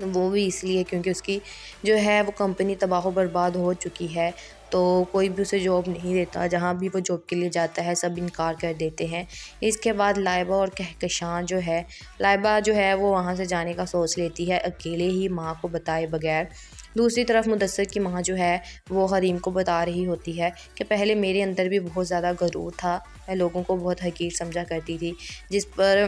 وہ بھی اس لیے کیونکہ اس کی جو ہے وہ کمپنی تباہ و برباد ہو چکی ہے، تو کوئی بھی اسے جاب نہیں دیتا، جہاں بھی وہ جاب کے لیے جاتا ہے سب انکار کر دیتے ہیں۔ اس کے بعد لائبہ اور کہکشاں جو ہے، لائبہ جو ہے وہ وہاں سے جانے کا سوچ لیتی ہے اکیلے ہی ماں کو بتائے بغیر۔ دوسری طرف مدثر کی ماں جو ہے وہ حریم کو بتا رہی ہوتی ہے کہ پہلے میرے اندر بھی بہت زیادہ غرور تھا، میں لوگوں کو بہت حقیر سمجھا کرتی تھی، جس پر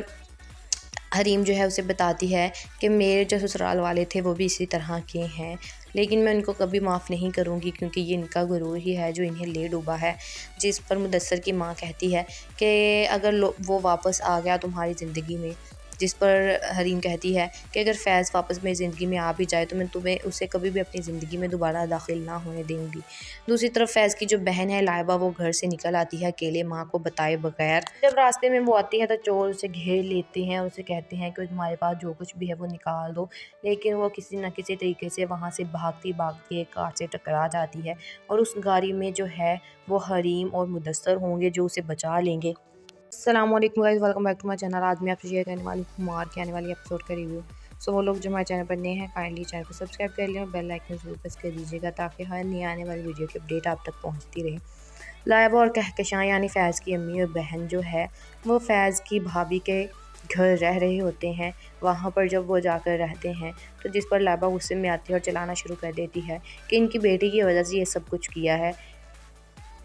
حریم جو ہے اسے بتاتی ہے کہ میرے جو سسرال والے تھے وہ بھی اسی طرح کے ہیں، لیکن میں ان کو کبھی معاف نہیں کروں گی کیونکہ یہ ان کا غرور ہی ہے جو انہیں لے ڈوبا ہے۔ جس پر مدثر کی ماں کہتی ہے کہ اگر وہ واپس آ گیا تمہاری زندگی میں، جس پر حریم کہتی ہے کہ اگر فیض واپس میری زندگی میں آ بھی جائے تو میں تمہیں اسے کبھی بھی اپنی زندگی میں دوبارہ داخل نہ ہونے دوں گی۔ دوسری طرف فیض کی جو بہن ہے لائبہ، وہ گھر سے نکل آتی ہے اکیلے ماں کو بتائے بغیر۔ جب راستے میں وہ آتی ہے تو چور اسے گھیر لیتے ہیں اور اسے کہتے ہیں کہ تمہارے پاس جو کچھ بھی ہے وہ نکال دو، لیکن وہ کسی نہ کسی طریقے سے وہاں سے بھاگتی ایک کار سے ٹکرا جاتی ہے اور اس گاڑی میں جو ہے وہ حریم اور مدثر ہوں گے جو اسے بچا لیں گے۔ السلام علیکم guys, welcome back to my channel. آج میں آپ سے شیئر کرنے والی ہوں مار کے آنے والی ایپیسوڈ کا ریویو۔ وہ لوگ جو ہمارے چینل پر نئے ہیں کائنڈلی چینل کو سبسکرائب کر لیں اور بیل آئکن ضرور پریس کر دیجیے گا تاکہ ہر نئی آنے والی ویڈیو کی اپڈیٹ آپ تک پہنچتی رہے۔ لائبہ اور کہکشاں یعنی فیض کی امی اور بہن جو ہے وہ فیض کی بھابھی کے گھر رہ رہے ہوتے ہیں۔ وہاں پر جب وہ جا کر رہتے ہیں تو جس پر لائبہ غصے میں آتی ہے اور چلانا شروع کر دیتی ہے کہ ان کی بیٹی کی وجہ سے یہ سب کچھ کیا ہے۔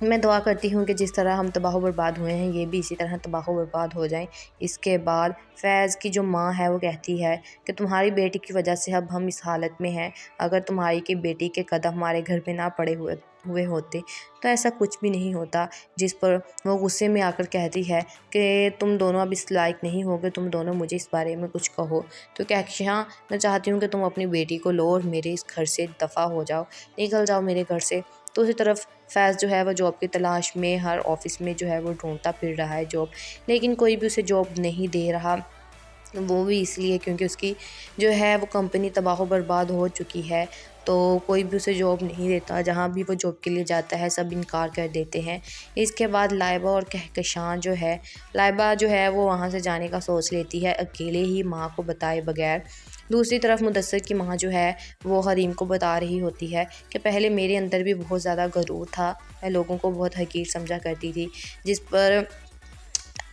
میں دعا کرتی ہوں کہ جس طرح ہم تباہ و برباد ہوئے ہیں یہ بھی اسی طرح تباہ و برباد ہو جائیں۔ اس کے بعد فیض کی جو ماں ہے وہ کہتی ہے کہ تمہاری بیٹی کی وجہ سے اب ہم اس حالت میں ہیں، اگر تمہاری کی بیٹی کے قدم ہمارے گھر پہ نہ پڑے ہوئے ہوتے تو ایسا کچھ بھی نہیں ہوتا۔ جس پر وہ غصے میں آ کر کہتی ہے کہ تم دونوں اب اس لائق نہیں ہوگے، تم دونوں مجھے اس بارے میں کچھ کہو۔ تو کہکشاں، میں چاہتی ہوں کہ تم اپنی بیٹی کو لو اور میرے اس گھر سے دفع ہو جاؤ، نکل جاؤ میرے گھر سے۔ دوسری طرف فیض جو ہے وہ جاب کی تلاش میں ہر آفس میں جو ہے وہ ڈھونڈتا پھر رہا ہے جاب، لیکن کوئی بھی اسے جاب نہیں دے رہا۔ وہ بھی اس لیے کیونکہ اس کی جو ہے وہ کمپنی تباہ و برباد ہو چکی ہے، تو کوئی بھی اسے جاب نہیں دیتا، جہاں بھی وہ جاب کے لیے جاتا ہے سب انکار کر دیتے ہیں۔ اس کے بعد لائبہ اور کہکشاں جو ہے، لائبہ جو ہے وہ وہاں سے جانے کا سوچ لیتی ہے اکیلے ہی ماں کو بتائے بغیر۔ دوسری طرف مدثر کی ماں جو ہے وہ حریم کو بتا رہی ہوتی ہے کہ پہلے میرے اندر بھی بہت زیادہ غرور تھا، میں لوگوں کو بہت حقیر سمجھا کرتی تھی، جس پر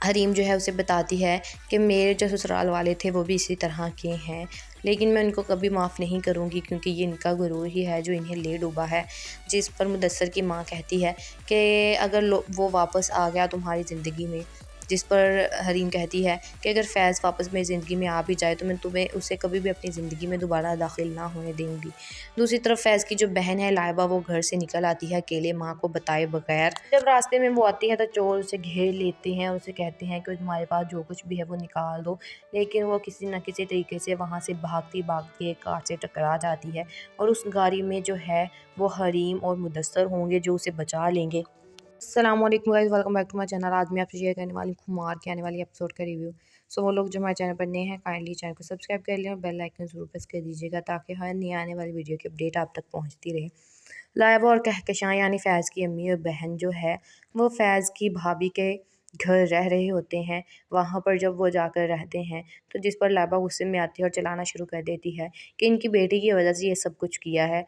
حریم جو ہے اسے بتاتی ہے کہ میرے جو سسرال والے تھے وہ بھی اسی طرح کے ہیں، لیکن میں ان کو کبھی معاف نہیں کروں گی کیونکہ یہ ان کا غرور ہی ہے جو انہیں لے ڈوبا ہے۔ جس پر مدثر کی ماں کہتی ہے کہ اگر وہ واپس آ گیا تمہاری زندگی میں، جس پر حریم کہتی ہے کہ اگر فیض واپس میری زندگی میں آ بھی جائے تو میں تمہیں اسے کبھی بھی اپنی زندگی میں دوبارہ داخل نہ ہونے دوں گی۔ دوسری طرف فیض کی جو بہن ہے لائبہ، وہ گھر سے نکل آتی ہے اکیلے ماں کو بتائے بغیر۔ جب راستے میں وہ آتی ہے تو چور اسے گھیر لیتے ہیں اور اسے کہتے ہیں کہ تمہارے پاس جو کچھ بھی ہے وہ نکال دو، لیکن وہ کسی نہ کسی طریقے سے وہاں سے بھاگتی ایک کار سے ٹکرا جاتی ہے اور اس گاڑی میں جو ہے وہ حریم اور مدثر ہوں گے جو اسے بچا لیں گے۔ السلام علیکم guys, welcome back to my channel. آج میں آپ سے شیئر کرنے والی ہوں مار کے آنے والی ایپیسوڈ کا ریویو۔ وہ لوگ جو ہمارے چینل پر نئے ہیں کائنڈلی چینل کو سبسکرائب کر لیں اور بیل آئکن ضرور پریس کر دیجیے گا تاکہ ہر نئی آنے والی ویڈیو کی اپڈیٹ آپ تک پہنچتی رہے۔ لائبہ اور کہکشاں یعنی فیض کی امی اور بہن جو ہے وہ فیض کی بھابھی کے گھر رہ رہے ہوتے ہیں۔ وہاں پر جب وہ جا کر رہتے ہیں تو جس پر لائبہ غصے میں آتی ہے اور چلانا شروع کر دیتی ہے کہ ان کی بیٹی کی وجہ سے یہ سب کچھ کیا ہے۔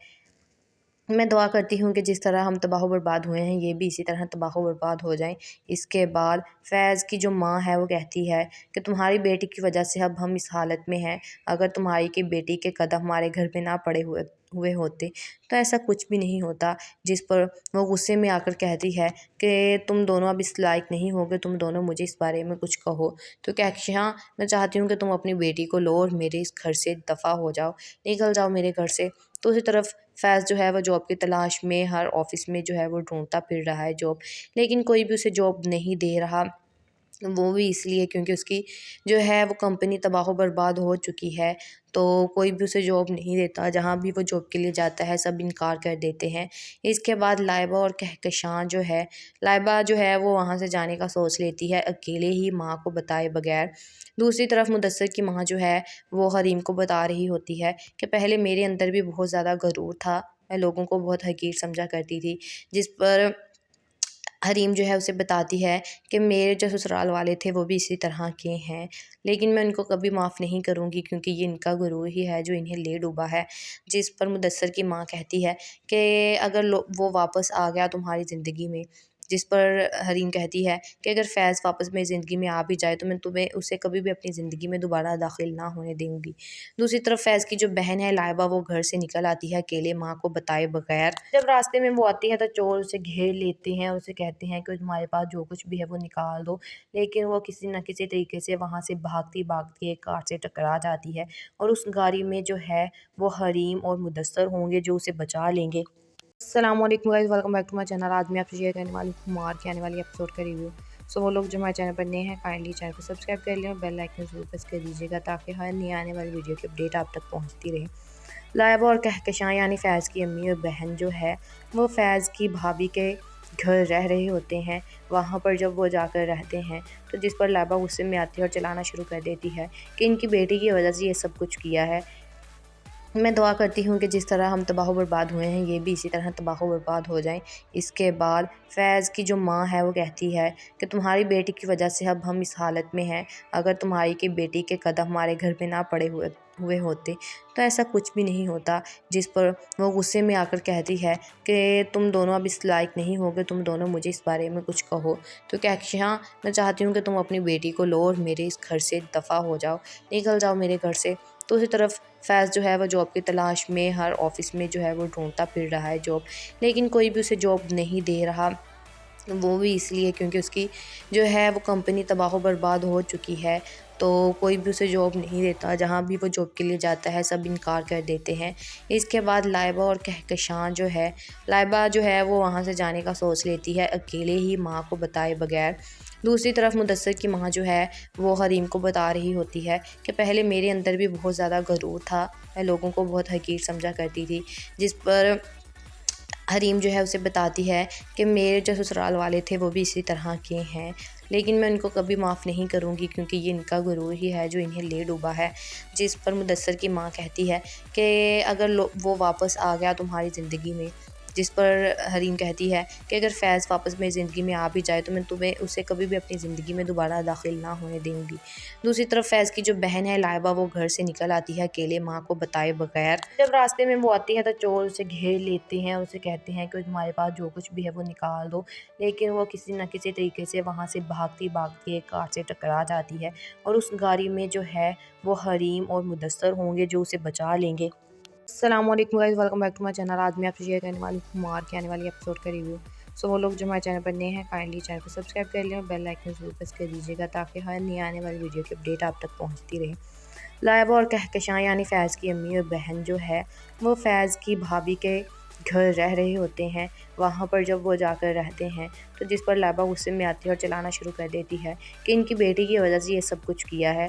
میں دعا کرتی ہوں کہ جس طرح ہم تباہ و برباد ہوئے ہیں یہ بھی اسی طرح تباہ و برباد ہو جائیں۔ اس کے بعد فیض کی جو ماں ہے وہ کہتی ہے کہ تمہاری بیٹی کی وجہ سے اب ہم اس حالت میں ہیں، اگر تمہاری کی بیٹی کے قدم ہمارے گھر پہ نہ پڑے ہوئے ہوتے تو ایسا کچھ بھی نہیں ہوتا۔ جس پر وہ غصے میں آ کر کہتی ہے کہ تم دونوں اب اس لائق نہیں ہوگے، تم دونوں مجھے اس بارے میں کچھ کہو۔ تو کہکشاں، میں چاہتی ہوں کہ تم اپنی بیٹی کو لو اور میرے اس گھر سے دفع ہو جاؤ، نکل جاؤ میرے گھر سے۔ دوسری طرف فیض جو ہے وہ جاب کی تلاش میں ہر آفس میں جو ہے وہ ڈھونڈتا پھر رہا ہے جاب، لیکن کوئی بھی اسے جاب نہیں دے رہا۔ وہ بھی اس لیے کیونکہ اس کی جو ہے وہ کمپنی تباہ و برباد ہو چکی ہے، تو کوئی بھی اسے جاب نہیں دیتا، جہاں بھی وہ جاب کے لیے جاتا ہے سب انکار کر دیتے ہیں۔ اس کے بعد لائبہ اور کہکشاں جو ہے، لائبہ جو ہے وہ وہاں سے جانے کا سوچ لیتی ہے اکیلے ہی ماں کو بتائے بغیر۔ دوسری طرف مدثر کی ماں جو ہے وہ حریم کو بتا رہی ہوتی ہے کہ پہلے میرے اندر بھی بہت زیادہ غرور تھا، میں لوگوں کو بہت حقیر سمجھا کرتی تھی، جس پر حریم جو ہے اسے بتاتی ہے کہ میرے جو سسرال والے تھے وہ بھی اسی طرح کے ہیں، لیکن میں ان کو کبھی معاف نہیں کروں گی کیونکہ یہ ان کا غرور ہی ہے جو انہیں لے ڈوبا ہے۔ جس پر مدثر کی ماں کہتی ہے کہ اگر وہ واپس آ گیا تمہاری زندگی میں، جس پر حریم کہتی ہے کہ اگر فیض واپس میری زندگی میں آ بھی جائے تو میں تمہیں اسے کبھی بھی اپنی زندگی میں دوبارہ داخل نہ ہونے دوں گی۔ دوسری طرف فیض کی جو بہن ہے لائبہ، وہ گھر سے نکل آتی ہے اکیلے ماں کو بتائے بغیر۔ جب راستے میں وہ آتی ہے تو چور اسے گھیر لیتے ہیں اور اسے کہتے ہیں کہ تمہارے پاس جو کچھ بھی ہے وہ نکال دو، لیکن وہ کسی نہ کسی طریقے سے وہاں سے بھاگتی ایک کار سے ٹکرا جاتی ہے اور اس گاڑی میں جو ہے وہ حریم اور مدثر ہوں گے جو اسے بچا لیں گے۔ السلام علیکم guys, welcome back to my channel. آج میں آپ سے شیئر کرنے والی ہوں مار کے آنے والی ایپیسوڈ کا ریویو۔ سو وہ لوگ جو ہمارے چینل پر نئے ہیں کائنڈلی چینل کو سبسکرائب کر لیں اور بیل آئیکن ضرور پریس کر دیجیے گا تاکہ ہر نئی آنے والی ویڈیو کی اپڈیٹ آپ تک پہنچتی رہے۔ لائبہ اور کہکشاں یعنی فیض کی امی اور بہن جو ہے وہ فیض کی بھابھی کے گھر رہ رہے ہوتے ہیں۔ وہاں پر جب وہ جا کر رہتے ہیں تو جس پر لائبہ غصے میں آتی ہے اور چلانا شروع کر دیتی ہے کہ ان کی بیٹی کی وجہ سے یہ سب کچھ کیا ہے۔ میں دعا کرتی ہوں کہ جس طرح ہم تباہ و برباد ہوئے ہیں یہ بھی اسی طرح تباہ و برباد ہو جائیں۔ اس کے بعد فیض کی جو ماں ہے وہ کہتی ہے کہ تمہاری بیٹی کی وجہ سے اب ہم اس حالت میں ہیں، اگر تمہاری کی بیٹی کے قدم ہمارے گھر پہ نہ پڑے ہوئے ہوتے تو ایسا کچھ بھی نہیں ہوتا۔ جس پر وہ غصے میں آ کر کہتی ہے کہ تم دونوں اب اس لائق نہیں ہوگے، تم دونوں مجھے اس بارے میں کچھ کہو۔ تو کہکشاں میں چاہتی ہوں کہ تم اپنی بیٹی کو لو اور میرے اس گھر سے دفع ہو جاؤ، نکل جاؤ میرے گھر سے۔ دوسری طرف فیض جو ہے وہ جاب کی تلاش میں ہر آفس میں جو ہے وہ ڈھونڈتا پھر رہا ہے جاب، لیکن کوئی بھی اسے جاب نہیں دے رہا۔ وہ بھی اس لیے کیونکہ اس کی جو ہے وہ کمپنی تباہ و برباد ہو چکی ہے، تو کوئی بھی اسے جاب نہیں دیتا۔ جہاں بھی وہ جاب کے لیے جاتا ہے سب انکار کر دیتے ہیں۔ اس کے بعد لائبہ اور کہکشاں جو ہے، لائبہ جو ہے وہ وہاں سے جانے کا سوچ لیتی ہے اکیلے ہی ماں کو بتائے بغیر۔ دوسری طرف مدثر کی ماں جو ہے وہ حریم کو بتا رہی ہوتی ہے کہ پہلے میرے اندر بھی بہت زیادہ غرور تھا، میں لوگوں کو بہت حقیر سمجھا کرتی تھی، جس پر حریم جو ہے اسے بتاتی ہے کہ میرے جو سسرال والے تھے وہ بھی اسی طرح کے ہیں، لیکن میں ان کو کبھی معاف نہیں کروں گی کیونکہ یہ ان کا غرور ہی ہے جو انہیں لے ڈوبا ہے۔ جس پر مدثر کی ماں کہتی ہے کہ اگر وہ واپس آ گیا تمہاری زندگی میں، جس پر حریم کہتی ہے کہ اگر فیض واپس میری زندگی میں آ بھی جائے تو میں تمہیں اسے کبھی بھی اپنی زندگی میں دوبارہ داخل نہ ہونے دوں گی۔ دوسری طرف فیض کی جو بہن ہے لائبہ، وہ گھر سے نکل آتی ہے اکیلے ماں کو بتائے بغیر۔ جب راستے میں وہ آتی ہے تو چور اسے گھیر لیتے ہیں اور اسے کہتے ہیں کہ تمہارے پاس جو کچھ بھی ہے وہ نکال دو، لیکن وہ کسی نہ کسی طریقے سے وہاں سے بھاگتی ایک کار سے ٹکرا جاتی ہے اور اس گاڑی میں جو ہے وہ حریم اور مدثر ہوں گے جو اسے بچا لیں گے۔ السلام علیکم guys, welcome back to my channel. آج میں آپ سے شیئر کرنے والی ہوں مار کے آنے والی ایپیسوڈ کا ریویو۔ سو وہ لوگ جو ہمارے چینل پر نئے ہیں کائنڈلی چینل کو سبسکرائب کر لیں اور بیل آئیکن ضرور پریس کر دیجیے گا تاکہ ہر نئی آنے والی ویڈیو کی اپڈیٹ آپ تک پہنچتی رہے۔ لائبہ اور کہکشاں یعنی فیض کی امی اور بہن جو ہے وہ فیض کی بھابھی کے گھر رہ رہے ہوتے ہیں۔ وہاں پر جب وہ جا کر رہتے ہیں تو جس پر لائبہ غصے میں آتی ہے اور چلانا شروع کر دیتی ہے کہ ان کی بیٹی کی وجہ سے یہ سب کچھ کیا ہے۔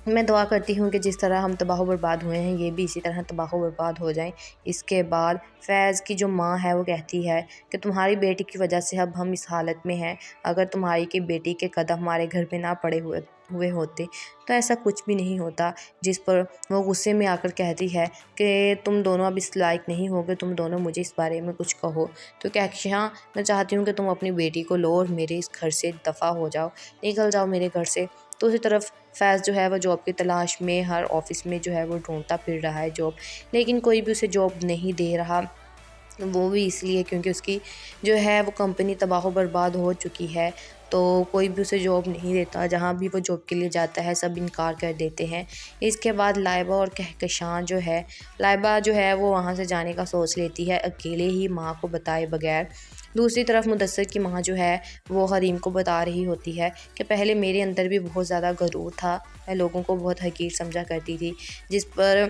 میں دعا کرتی ہوں کہ جس طرح ہم تباہ و برباد ہوئے ہیں یہ بھی اسی طرح تباہ و برباد ہو جائیں۔ اس کے بعد فیض کی جو ماں ہے وہ کہتی ہے کہ تمہاری بیٹی کی وجہ سے اب ہم اس حالت میں ہیں، اگر تمہاری کی بیٹی کے قدم ہمارے گھر پہ نہ پڑے ہوئے ہوتے تو ایسا کچھ بھی نہیں ہوتا۔ جس پر وہ غصے میں آ کر کہتی ہے کہ تم دونوں اب اس لائق نہیں ہوگے، تم دونوں مجھے اس بارے میں کچھ کہو۔ تو کہکشاں میں چاہتی ہوں کہ تم اپنی بیٹی کو لو اور میرے اس گھر سے دفع ہو جاؤ، نکل جاؤ میرے گھر سے۔ دوسری طرف فیض جو ہے وہ جاب کی تلاش میں ہر آفس میں جو ہے وہ ڈھونڈتا پھر رہا ہے جاب، لیکن کوئی بھی اسے جاب نہیں دے رہا۔ وہ بھی اس لیے کیونکہ اس کی جو ہے وہ کمپنی تباہ و برباد ہو چکی ہے، تو کوئی بھی اسے جاب نہیں دیتا۔ جہاں بھی وہ جاب کے لیے جاتا ہے سب انکار کر دیتے ہیں۔ اس کے بعد لائبہ اور کہکشاں جو ہے، لائبہ جو ہے وہ وہاں سے جانے کا سوچ لیتی ہے اکیلے ہی ماں کو بتائے بغیر۔ دوسری طرف مدثر کی ماں جو ہے وہ حریم کو بتا رہی ہوتی ہے کہ پہلے میرے اندر بھی بہت زیادہ غرور تھا، میں لوگوں کو بہت حقیر سمجھا کرتی تھی، جس پر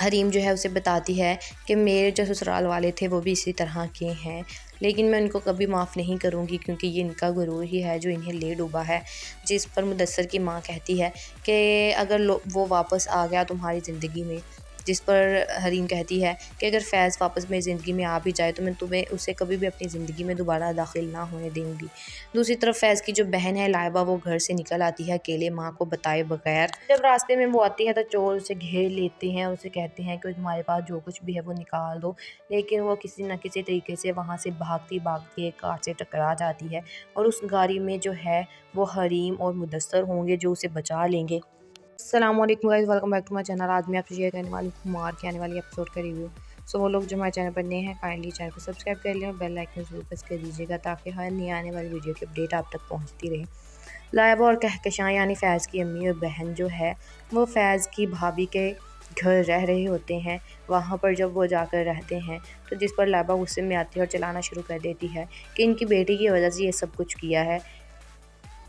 حریم جو ہے اسے بتاتی ہے کہ میرے جو سسرال والے تھے وہ بھی اسی طرح کے ہیں، لیکن میں ان کو کبھی معاف نہیں کروں گی کیونکہ یہ ان کا غرور ہی ہے جو انہیں لے ڈوبا ہے۔ جس پر مدثر کی ماں کہتی ہے کہ اگر وہ واپس آ گیا تمہاری زندگی میں، جس پر حریم کہتی ہے کہ اگر فیض واپس میری زندگی میں آ بھی جائے تو میں تمہیں اسے کبھی بھی اپنی زندگی میں دوبارہ داخل نہ ہونے دوں گی۔ دوسری طرف فیض کی جو بہن ہے لائبہ، وہ گھر سے نکل آتی ہے اکیلے ماں کو بتائے بغیر۔ جب راستے میں وہ آتی ہے تو چور اسے گھیر لیتے ہیں اور اسے کہتے ہیں کہ تمہارے پاس جو کچھ بھی ہے وہ نکال دو، لیکن وہ کسی نہ کسی طریقے سے وہاں سے بھاگتی ایک کار سے ٹکرا جاتی ہے اور اس گاڑی میں جو ہے وہ حریم اور مدثر ہوں گے جو اسے بچا لیں گے۔ السلام علیکم guys, welcome back to my channel. آج میں آپ سے شیئر کرنے والی ہوں مار کے آنے والی ایپیسوڈ کا ریویو۔ وہ لوگ جو ہمارے چینل پر نئے ہیں کائنڈلی چینل کو سبسکرائب کر لیں اور بیل آئکن ضرور پریس کر دیجیے گا تاکہ ہر نئی آنے والی ویڈیو کی اپڈیٹ آپ تک پہنچتی رہے۔ لائبہ اور کہکشاں یعنی فیض کی امی اور بہن جو ہے وہ فیض کی بھابھی کے گھر رہ رہے ہوتے ہیں۔ وہاں پر جب وہ جا کر رہتے ہیں تو جس پر لائبہ غصے میں آتی ہے اور چلانا شروع کر دیتی ہے کہ ان کی بیٹی کی وجہ سے یہ سب کچھ کیا ہے۔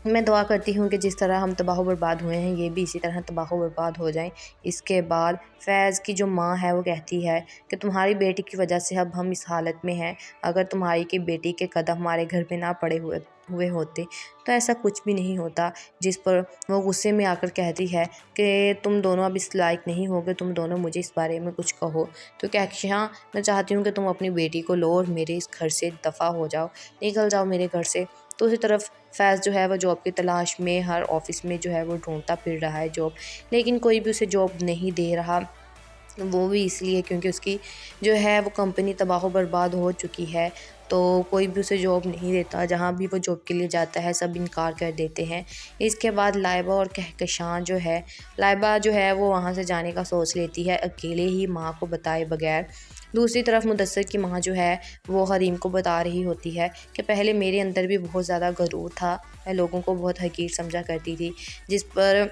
میں دعا کرتی ہوں کہ جس طرح ہم تباہ و برباد ہوئے ہیں یہ بھی اسی طرح تباہ و برباد ہو جائیں۔ اس کے بعد فیض کی جو ماں ہے وہ کہتی ہے کہ تمہاری بیٹی کی وجہ سے اب ہم اس حالت میں ہیں، اگر تمہاری کی بیٹی کے قدم ہمارے گھر پہ نہ پڑے ہوئے ہوتے تو ایسا کچھ بھی نہیں ہوتا۔ جس پر وہ غصے میں آ کر کہتی ہے کہ تم دونوں اب اس لائق نہیں ہوگے، تم دونوں مجھے اس بارے میں کچھ کہو۔ تو کہکشاں میں چاہتی ہوں کہ تم اپنی بیٹی کو لو اور میرے اس گھر سے دفع ہو جاؤ، نکل جاؤ میرے گھر سے۔ دوسری طرف فیض جو ہے وہ جاب کی تلاش میں ہر آفس میں جو ہے وہ ڈھونڈتا پھر رہا ہے جاب، لیکن کوئی بھی اسے جاب نہیں دے رہا۔ وہ بھی اس لیے کیونکہ اس کی جو ہے وہ کمپنی تباہ و برباد ہو چکی ہے، تو کوئی بھی اسے جاب نہیں دیتا۔ جہاں بھی وہ جاب کے لیے جاتا ہے سب انکار کر دیتے ہیں۔ اس کے بعد لائبہ اور کہکشاں جو ہے لائبہ جو ہے وہ وہاں سے جانے کا سوچ لیتی ہے اکیلے ہی ماں کو بتائے بغیر۔ دوسری طرف مدثر کی ماں جو ہے وہ حریم کو بتا رہی ہوتی ہے کہ پہلے میرے اندر بھی بہت زیادہ غرور تھا، میں لوگوں کو بہت حقیر سمجھا کرتی تھی، جس پر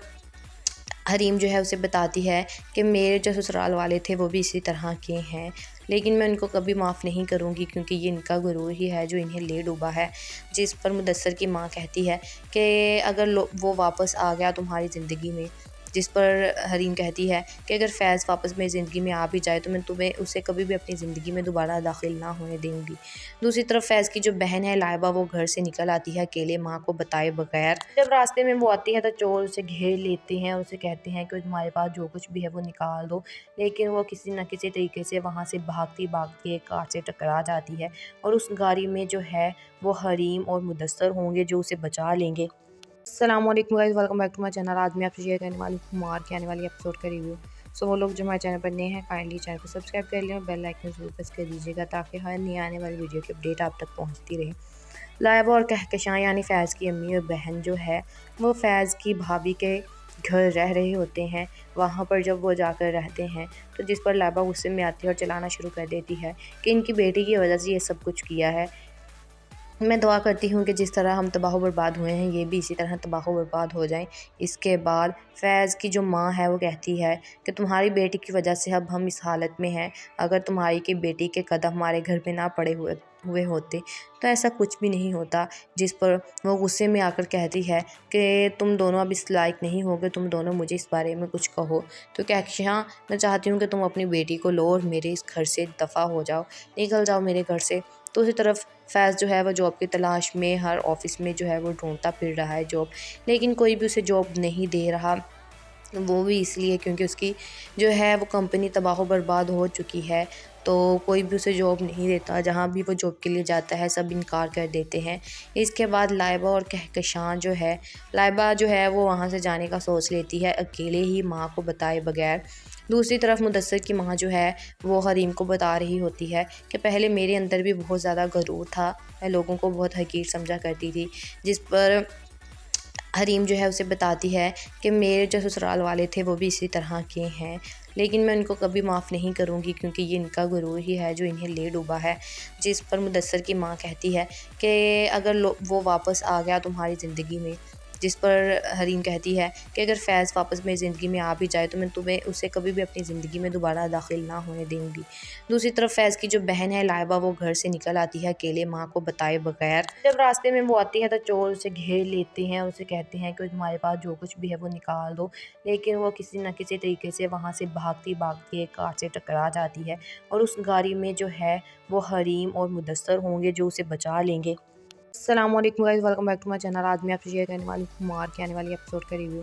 حریم جو ہے اسے بتاتی ہے کہ میرے جو سسرال والے تھے وہ بھی اسی طرح کے ہیں، لیکن میں ان کو کبھی معاف نہیں کروں گی کیونکہ یہ ان کا غرور ہی ہے جو انہیں لے ڈوبا ہے۔ جس پر مدثر کی ماں کہتی ہے کہ اگر وہ واپس آ گیا تمہاری زندگی میں، جس پر حریم کہتی ہے کہ اگر فیض واپس میری زندگی میں آ بھی جائے تو میں تمہیں اسے کبھی بھی اپنی زندگی میں دوبارہ داخل نہ ہونے دوں گی۔ دوسری طرف فیض کی جو بہن ہے لائبہ، وہ گھر سے نکل آتی ہے اکیلے ماں کو بتائے بغیر۔ جب راستے میں وہ آتی ہے تو چور اسے گھیر لیتے ہیں اور اسے کہتے ہیں کہ تمہارے پاس جو کچھ بھی ہے وہ نکال دو، لیکن وہ کسی نہ کسی طریقے سے وہاں سے بھاگتی ایک کار سے ٹکرا جاتی ہے اور اس گاڑی میں جو ہے وہ حریم اور مدثر ہوں گے جو اسے بچا لیں گے۔ السلام علیکم guys, welcome back to my channel. آج میں آپ سے شیئر کرنے والی ہوں مار کے آنے والی ایپیسوڈ کا ریویو۔ وہ لوگ جو ہمارے چینل پر نئے ہیں کائنڈلی چینل کو سبسکرائب کر لیں اور بیل آئکن ضرور پریس کر دیجیے گا تاکہ ہر نئی آنے والی ویڈیو کی اپڈیٹ آپ تک پہنچتی رہے۔ لائبہ اور کہکشاں یعنی فیض کی امی اور بہن جو ہے وہ فیض کی بھابھی کے گھر رہ رہے ہوتے ہیں۔ وہاں پر جب وہ جا کر رہتے ہیں تو جس پر لائبہ غصے میں آتی ہے اور چلانا شروع کر دیتی ہے کہ ان کی بیٹی کی وجہ سے یہ سب کچھ کیا ہے۔ میں دعا کرتی ہوں کہ جس طرح ہم تباہ و برباد ہوئے ہیں یہ بھی اسی طرح تباہ و برباد ہو جائیں۔ اس کے بعد فیض کی جو ماں ہے وہ کہتی ہے کہ تمہاری بیٹی کی وجہ سے اب ہم اس حالت میں ہیں، اگر تمہاری کی بیٹی کے قدم ہمارے گھر پہ نہ پڑے ہوئے ہوتے تو ایسا کچھ بھی نہیں ہوتا۔ جس پر وہ غصے میں آ کر کہتی ہے کہ تم دونوں اب اس لائق نہیں ہوگے، تم دونوں مجھے اس بارے میں کچھ کہو۔ تو کہکشاں میں چاہتی ہوں کہ تم اپنی بیٹی کو لو اور میرے اس گھر سے دفع ہو جاؤ، نکل جاؤ میرے گھر سے۔ دوسری طرف فیض جو ہے وہ جاب کی تلاش میں ہر آفس میں جو ہے وہ ڈھونڈتا پھر رہا ہے جاب، لیکن کوئی بھی اسے جاب نہیں دے رہا۔ وہ بھی اس لیے کیونکہ اس کی جو ہے وہ کمپنی تباہ و برباد ہو چکی ہے، تو کوئی بھی اسے جاب نہیں دیتا۔ جہاں بھی وہ جاب کے لیے جاتا ہے سب انکار کر دیتے ہیں۔ اس کے بعد لائبہ اور کہکشاں جو ہے لائبہ جو ہے وہ وہاں سے جانے کا سوچ لیتی ہے اکیلے ہی ماں کو بتائے بغیر۔ دوسری طرف مدثر کی ماں جو ہے وہ حریم کو بتا رہی ہوتی ہے کہ پہلے میرے اندر بھی بہت زیادہ غرور تھا، میں لوگوں کو بہت حقیر سمجھا کرتی تھی، جس پر حریم جو ہے اسے بتاتی ہے کہ میرے جو سسرال والے تھے وہ بھی اسی طرح کے ہیں، لیکن میں ان کو کبھی معاف نہیں کروں گی کیونکہ یہ ان کا غرور ہی ہے جو انہیں لے ڈوبا ہے۔ جس پر مدثر کی ماں کہتی ہے کہ اگر وہ واپس آ گیا تمہاری زندگی میں، جس پر حریم کہتی ہے کہ اگر فیض واپس میری زندگی میں آ بھی جائے تو میں تمہیں اسے کبھی بھی اپنی زندگی میں دوبارہ داخل نہ ہونے دوں گی۔ دوسری طرف فیض کی جو بہن ہے لائبہ، وہ گھر سے نکل آتی ہے اکیلے ماں کو بتائے بغیر۔ جب راستے میں وہ آتی ہے تو چور اسے گھیر لیتے ہیں اور اسے کہتے ہیں کہ تمہارے پاس جو کچھ بھی ہے وہ نکال دو، لیکن وہ کسی نہ کسی طریقے سے وہاں سے بھاگتی ایک کار سے ٹکرا جاتی ہے اور اس گاڑی میں جو ہے وہ حریم اور مدثر ہوں گے جو اسے بچا لیں گے۔ السلام علیکم guys, welcome back to my channel. آج میں آپ سے شیئر کرنے والی ہوں مار کے آنے والی ایپیسوڈ کا ریویو۔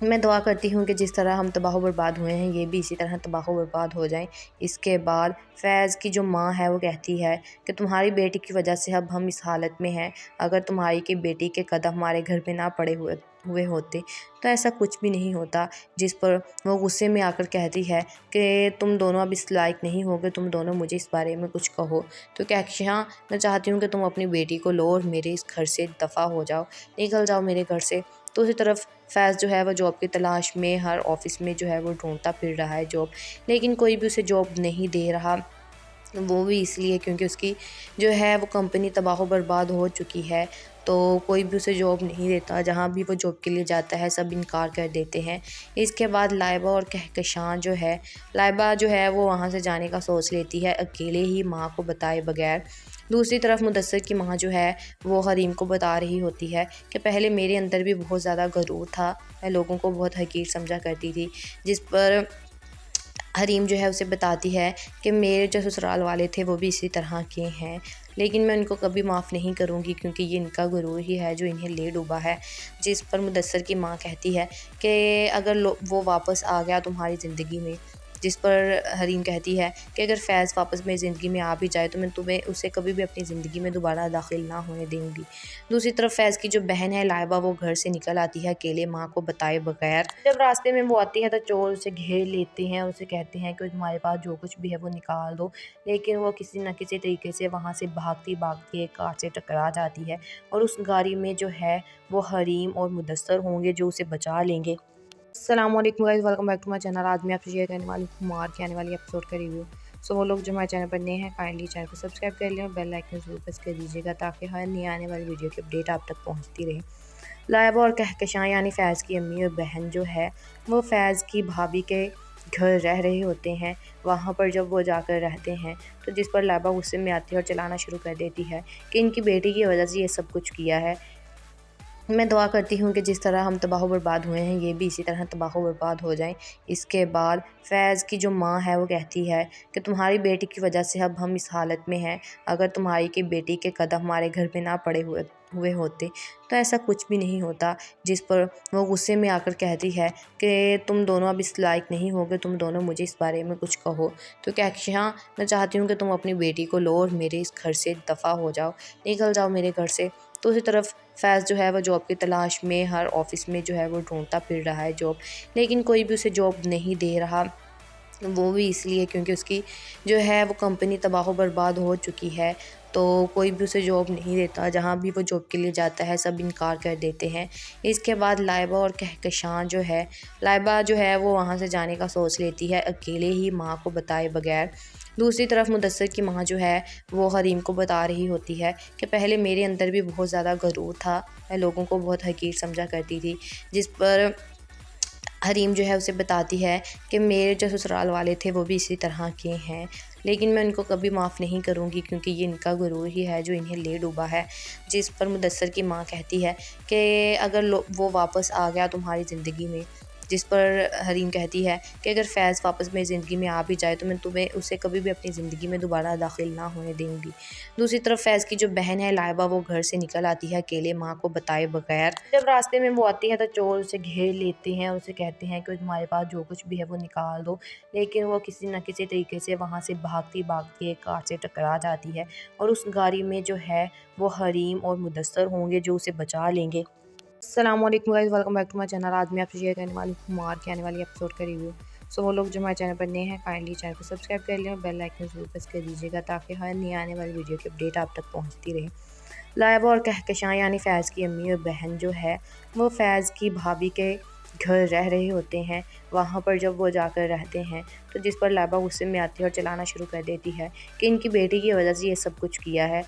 میں دعا کرتی ہوں کہ جس طرح ہم تباہ و برباد ہوئے ہیں یہ بھی اسی طرح تباہ و برباد ہو جائیں۔ اس کے بعد فیض کی جو ماں ہے وہ کہتی ہے کہ تمہاری بیٹی کی وجہ سے اب ہم اس حالت میں ہیں، اگر تمہاری کی بیٹی کے قدم ہمارے گھر پہ نہ پڑے ہوئے ہوتے تو ایسا کچھ بھی نہیں ہوتا، جس پر وہ غصے میں آ کر کہتی ہے کہ تم دونوں اب اس لائق نہیں ہوگے، تم دونوں مجھے اس بارے میں کچھ کہو۔ تو کہکشاں میں چاہتی ہوں کہ تم اپنی بیٹی کو لو اور میرے اس گھر سے دفع ہو جاؤ، نکل جاؤ میرے گھر سے۔ تو اسی طرف فیض جو ہے وہ جاب کی تلاش میں ہر آفس میں جو ہے وہ ڈھونڈتا پھر رہا ہے جاب، لیکن کوئی بھی اسے جاب نہیں دے رہا۔ وہ بھی اس لیے کیونکہ اس کی جو ہے وہ کمپنی تباہ و برباد ہو چکی ہے، تو کوئی بھی اسے جاب نہیں دیتا، جہاں بھی وہ جاب کے لیے جاتا ہے سب انکار کر دیتے ہیں۔ اس کے بعد لائبہ اور کہکشاں جو ہے، لائبہ جو ہے وہ وہاں سے جانے کا سوچ لیتی ہے اکیلے ہی ماں کو بتائے بغیر۔ دوسری طرف مدثر کی ماں جو ہے وہ حریم کو بتا رہی ہوتی ہے کہ پہلے میرے اندر بھی بہت زیادہ غرور تھا، میں لوگوں کو بہت حقیر سمجھا کرتی تھی، جس پر حریم جو ہے اسے بتاتی ہے کہ میرے جو سسرال والے تھے وہ بھی اسی طرح کے ہیں، لیکن میں ان کو کبھی معاف نہیں کروں گی کیونکہ یہ ان کا غرور ہی ہے جو انہیں لے ڈوبا ہے۔ جس پر مدثر کی ماں کہتی ہے کہ اگر وہ واپس آ گیا تمہاری زندگی میں، جس پر حریم کہتی ہے کہ اگر فیض واپس میری زندگی میں آ بھی جائے تو میں تمہیں اسے کبھی بھی اپنی زندگی میں دوبارہ داخل نہ ہونے دوں گی۔ دوسری طرف فیض کی جو بہن ہے لائبہ وہ گھر سے نکل آتی ہے اکیلے ماں کو بتائے بغیر۔ جب راستے میں وہ آتی ہے تو چور اسے گھیر لیتے ہیں، اسے کہتے ہیں کہ تمہارے پاس جو کچھ بھی ہے وہ نکال دو، لیکن وہ کسی نہ کسی طریقے سے وہاں سے بھاگتی ایک کار سے ٹکرا جاتی ہے اور اس گاڑی میں جو ہے وہ حریم اور مدثر ہوں گے جو اسے بچا لیں گے۔ السلام علیکم guys, welcome back to my channel. آج میں آپ سے شیئر کرنے والی ہوں مار کے آنے والی ایپیسوڈ کا ریویو۔ وہ لوگ جو ہمارے چینل پر نئے ہیں کائنڈلی چینل کو سبسکرائب کر لیں اور بیل آئیکن ضرور پریس کر دیجیے گا تاکہ ہر نئی آنے والی ویڈیو کی اپڈیٹ آپ تک پہنچتی رہے۔ لائبہ اور کہکشاں یعنی فیض کی امی اور بہن جو ہے وہ فیض کی بھابھی کے گھر رہ رہے ہوتے ہیں، وہاں پر جب وہ جا کر رہتے ہیں تو جس پر لائبہ غصے میں آتی ہے اور چلانا شروع کر دیتی ہے کہ ان کی بیٹی کی وجہ سے یہ سب کچھ کیا ہے۔ میں دعا کرتی ہوں کہ جس طرح ہم تباہ و برباد ہوئے ہیں یہ بھی اسی طرح تباہ و برباد ہو جائیں۔ اس کے بعد فیض کی جو ماں ہے وہ کہتی ہے کہ تمہاری بیٹی کی وجہ سے اب ہم اس حالت میں ہیں، اگر تمہاری کی بیٹی کے قدم ہمارے گھر پہ نہ پڑے ہوئے ہوتے تو ایسا کچھ بھی نہیں ہوتا، جس پر وہ غصے میں آ کر کہتی ہے کہ تم دونوں اب اس لائق نہیں ہوگے، تم دونوں مجھے اس بارے میں کچھ کہو۔ تو کہکشاں میں چاہتی ہوں کہ تم اپنی بیٹی کو لو اور میرے اس گھر سے دفع ہو جاؤ، نکل جاؤ میرے گھر سے۔ تو اسی طرف فیض جو ہے وہ جاب کی تلاش میں ہر آفس میں جو ہے وہ ڈھونڈتا پھر رہا ہے جاب، لیکن کوئی بھی اسے جاب نہیں دے رہا۔ وہ بھی اس لیے کیونکہ اس کی جو ہے وہ کمپنی تباہ و برباد ہو چکی ہے، تو کوئی بھی اسے جاب نہیں دیتا، جہاں بھی وہ جاب کے لیے جاتا ہے سب انکار کر دیتے ہیں۔ اس کے بعد لائبہ اور کہکشاں جو ہے، لائبہ جو ہے وہ وہاں سے جانے کا سوچ لیتی ہے اکیلے ہی ماں کو بتائے بغیر۔ دوسری طرف مدثر کی ماں جو ہے وہ حریم کو بتا رہی ہوتی ہے کہ پہلے میرے اندر بھی بہت زیادہ غرور تھا، میں لوگوں کو بہت حقیر سمجھا کرتی تھی، جس پر حریم جو ہے اسے بتاتی ہے کہ میرے جو سسرال والے تھے وہ بھی اسی طرح کے ہیں، لیکن میں ان کو کبھی معاف نہیں کروں گی کیونکہ یہ ان کا غرور ہی ہے جو انہیں لے ڈوبا ہے۔ جس پر مدثر کی ماں کہتی ہے کہ اگر وہ واپس آ گیا تمہاری زندگی میں، جس پر حریم کہتی ہے کہ اگر فیض واپس میری زندگی میں آ بھی جائے تو میں تمہیں اسے کبھی بھی اپنی زندگی میں دوبارہ داخل نہ ہونے دوں گی۔ دوسری طرف فیض کی جو بہن ہے لائبہ وہ گھر سے نکل آتی ہے اکیلے ماں کو بتائے بغیر۔ جب راستے میں وہ آتی ہے تو چور اسے گھیر لیتے ہیں، اسے کہتے ہیں کہ تمہارے پاس جو کچھ بھی ہے وہ نکال دو، لیکن وہ کسی نہ کسی طریقے سے وہاں سے بھاگتی ایک کار سے ٹکرا جاتی ہے اور اس گاڑی میں جو ہے وہ حریم اور مدثر ہوں گے جو اسے بچا لیں گے۔ السلام علیکم guys, welcome back to my channel. آج میں آپ سے شیئر کرنے والی ہوں مار کے آنے والی ایپیسوڈ کا ریویو۔ وہ لوگ جو ہمارے چینل پر نئے ہیں کائنڈلی چینل کو سبسکرائب کر لیں اور بیل آئیکن ضرور پریس کر دیجیے گا تاکہ ہر نئی آنے والی ویڈیو کی اپڈیٹ آپ تک پہنچتی رہے۔ لائبہ اور کہکشاں یعنی فیض کی امی اور بہن جو ہے وہ فیض کی بھابھی کے گھر رہ رہے ہوتے ہیں، وہاں پر جب وہ جا کر رہتے ہیں تو جس پر لائبہ غصے میں آتی ہے اور چلانا شروع کر دیتی ہے کہ ان کی بیٹی کی وجہ سے یہ سب کچھ کیا ہے۔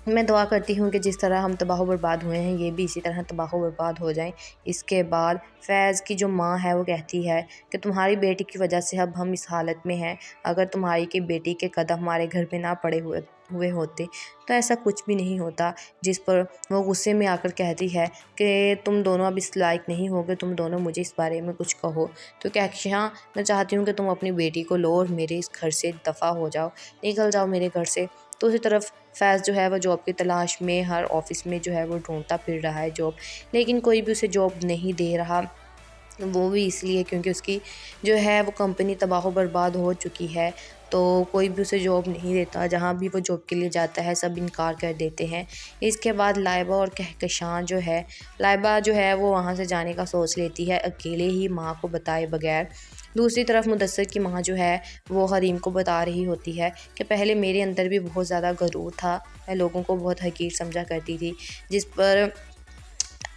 میں دعا کرتی ہوں کہ جس طرح ہم تباہ و برباد ہوئے ہیں یہ بھی اسی طرح تباہ و برباد ہو جائیں۔ اس کے بعد فیض کی جو ماں ہے وہ کہتی ہے کہ تمہاری بیٹی کی وجہ سے اب ہم اس حالت میں ہیں، اگر تمہاری کی بیٹی کے قدم ہمارے گھر پہ نہ پڑے ہوئے ہوتے تو ایسا کچھ بھی نہیں ہوتا، جس پر وہ غصے میں آ کر کہتی ہے کہ تم دونوں اب اس لائق نہیں ہوگے، تم دونوں مجھے اس بارے میں کچھ کہو۔ تو کہکشاں میں چاہتی ہوں کہ تم اپنی بیٹی کو لو اور میرے اس گھر سے دفع ہو جاؤ، نکل جاؤ میرے گھر سے۔ تو اسی طرف فیض جو ہے وہ جاب کی تلاش میں ہر آفس میں جو ہے وہ ڈھونڈتا پھر رہا ہے جاب، لیکن کوئی بھی اسے جاب نہیں دے رہا۔ وہ بھی اس لیے کیونکہ اس کی جو ہے وہ کمپنی تباہ و برباد ہو چکی ہے، تو کوئی بھی اسے جاب نہیں دیتا، جہاں بھی وہ جاب کے لیے جاتا ہے سب انکار کر دیتے ہیں۔ اس کے بعد لائبہ اور کہکشاں جو ہے، لائبہ جو ہے وہ وہاں سے جانے کا سوچ لیتی ہے اکیلے ہی، ماں کو بتائے بغیر۔ دوسری طرف مدثر کی ماں جو ہے وہ حریم کو بتا رہی ہوتی ہے کہ پہلے میرے اندر بھی بہت زیادہ غرور تھا، میں لوگوں کو بہت حقیر سمجھا کرتی تھی، جس پر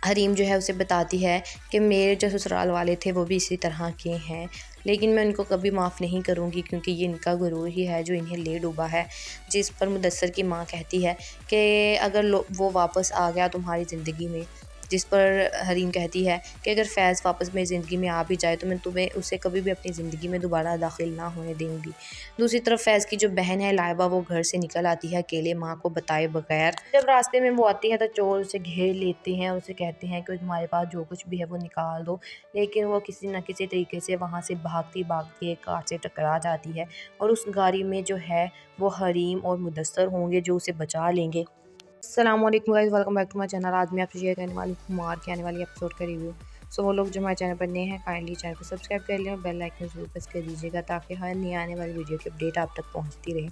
حریم جو ہے اسے بتاتی ہے کہ میرے جو سسرال والے تھے وہ بھی اسی طرح کے ہیں، لیکن میں ان کو کبھی معاف نہیں کروں گی کیونکہ یہ ان کا غرور ہی ہے جو انہیں لے ڈوبا ہے۔ جس پر مدثر کی ماں کہتی ہے کہ اگر وہ واپس آ گیا تمہاری زندگی میں، جس پر حریم کہتی ہے کہ اگر فیض واپس میری زندگی میں آ بھی جائے تو میں تمہیں اسے کبھی بھی اپنی زندگی میں دوبارہ داخل نہ ہونے دوں گی۔ دوسری طرف فیض کی جو بہن ہے لائبہ، وہ گھر سے نکل آتی ہے اکیلے، ماں کو بتائے بغیر۔ جب راستے میں وہ آتی ہے تو چور اسے گھیر لیتے ہیں، اسے کہتے ہیں کہ تمہارے پاس جو کچھ بھی ہے وہ نکال دو، لیکن وہ کسی نہ کسی طریقے سے وہاں سے بھاگتی بھاگتی ایک کار سے ٹکرا جاتی ہے، اور اس گاڑی میں جو ہے وہ حریم اور مدثر ہوں گے جو اسے بچا لیں گے۔ السلام علیکم guys, welcome back to my channel. آج میں آپ سے شیئر کرنے والی ہوں مار کے آنے والی ایپیسوڈ کا ریویو۔ سو وہ لوگ جو ہمارے چینل پر نئے ہیں کائنڈلی چینل کو سبسکرائب کر لیں اور بیل آئکن ضرور پریس کر دیجیے گا تاکہ ہر نئی آنے والی ویڈیو کی اپڈیٹ آپ تک پہنچتی رہے۔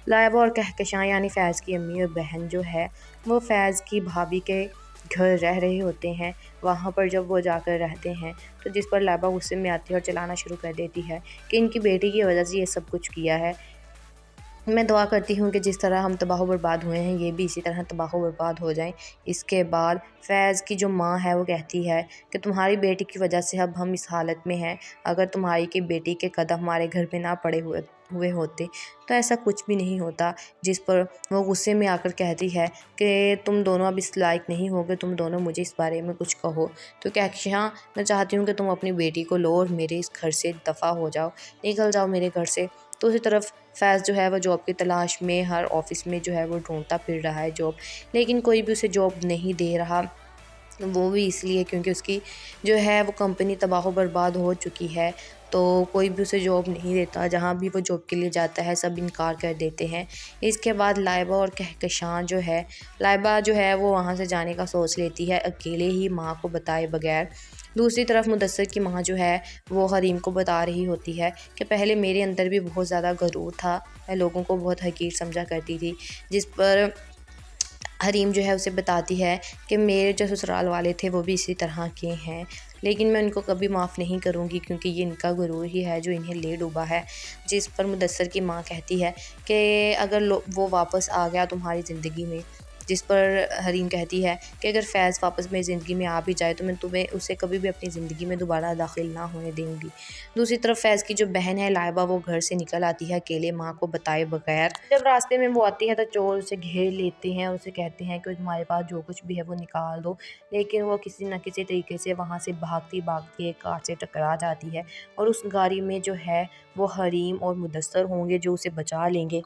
لائبہ اور کہکشاں یعنی فیض کی امی اور بہن جو ہے وہ فیض کی بھابھی کے گھر رہ رہے ہوتے ہیں۔ وہاں پر جب وہ جا کر رہتے ہیں تو جس پر لائبہ غصے میں آتی ہے اور چلانا شروع کر دیتی ہے کہ ان کی بیٹی کی وجہ سے یہ سب کچھ کیا ہے۔ میں دعا کرتی ہوں کہ جس طرح ہم تباہ و برباد ہوئے ہیں یہ بھی اسی طرح تباہ و برباد ہو جائیں۔ اس کے بعد فیض کی جو ماں ہے وہ کہتی ہے کہ تمہاری بیٹی کی وجہ سے اب ہم اس حالت میں ہیں، اگر تمہاری کی بیٹی کے قدم ہمارے گھر پہ نہ پڑے ہوئے ہوتے تو ایسا کچھ بھی نہیں ہوتا۔ جس پر وہ غصے میں آ کر کہتی ہے کہ تم دونوں اب اس لائق نہیں ہوگے، تم دونوں مجھے اس بارے میں کچھ کہو۔ تو کہکشاں، میں چاہتی ہوں کہ تم اپنی بیٹی کو لو اور میرے اس گھر سے دفع ہو جاؤ، نکل جاؤ میرے گھر سے۔ دوسری طرف فیض جو ہے وہ جاب کی تلاش میں ہر آفس میں جو ہے وہ ڈھونڈتا پھر رہا ہے جاب، لیکن کوئی بھی اسے جاب نہیں دے رہا۔ وہ بھی اس لیے کیونکہ اس کی جو ہے وہ کمپنی تباہ و برباد ہو چکی ہے، تو کوئی بھی اسے جاب نہیں دیتا، جہاں بھی وہ جاب کے لیے جاتا ہے سب انکار کر دیتے ہیں۔ اس کے بعد لائبہ اور کہکشاں جو ہے، لائبہ جو ہے وہ وہاں سے جانے کا سوچ لیتی ہے اکیلے ہی، ماں کو بتائے بغیر۔ دوسری طرف مدثر کی ماں جو ہے وہ حریم کو بتا رہی ہوتی ہے کہ پہلے میرے اندر بھی بہت زیادہ غرور تھا، میں لوگوں کو بہت حقیر سمجھا کرتی تھی، جس پر حریم جو ہے اسے بتاتی ہے کہ میرے جو سسرال والے تھے وہ بھی اسی طرح کے ہیں، لیکن میں ان کو کبھی معاف نہیں کروں گی کیونکہ یہ ان کا غرور ہی ہے جو انہیں لے ڈوبا ہے۔ جس پر مدثر کی ماں کہتی ہے کہ اگر وہ واپس آ گیا تمہاری زندگی میں، جس پر حریم کہتی ہے کہ اگر فیض واپس میری زندگی میں آ بھی جائے تو میں تمہیں اسے کبھی بھی اپنی زندگی میں دوبارہ داخل نہ ہونے دوں گی۔ دوسری طرف فیض کی جو بہن ہے لائبہ، وہ گھر سے نکل آتی ہے اکیلے، ماں کو بتائے بغیر۔ جب راستے میں وہ آتی ہے تو چور اسے گھیر لیتے ہیں، اسے کہتے ہیں کہ تمہارے پاس جو کچھ بھی ہے وہ نکال دو، لیکن وہ کسی نہ کسی طریقے سے وہاں سے بھاگتی بھاگتی ایک کار سے ٹکرا جاتی ہے، اور اس گاڑی میں جو ہے وہ حریم اور مدثر ہوں گے جو اسے بچا لیں گے۔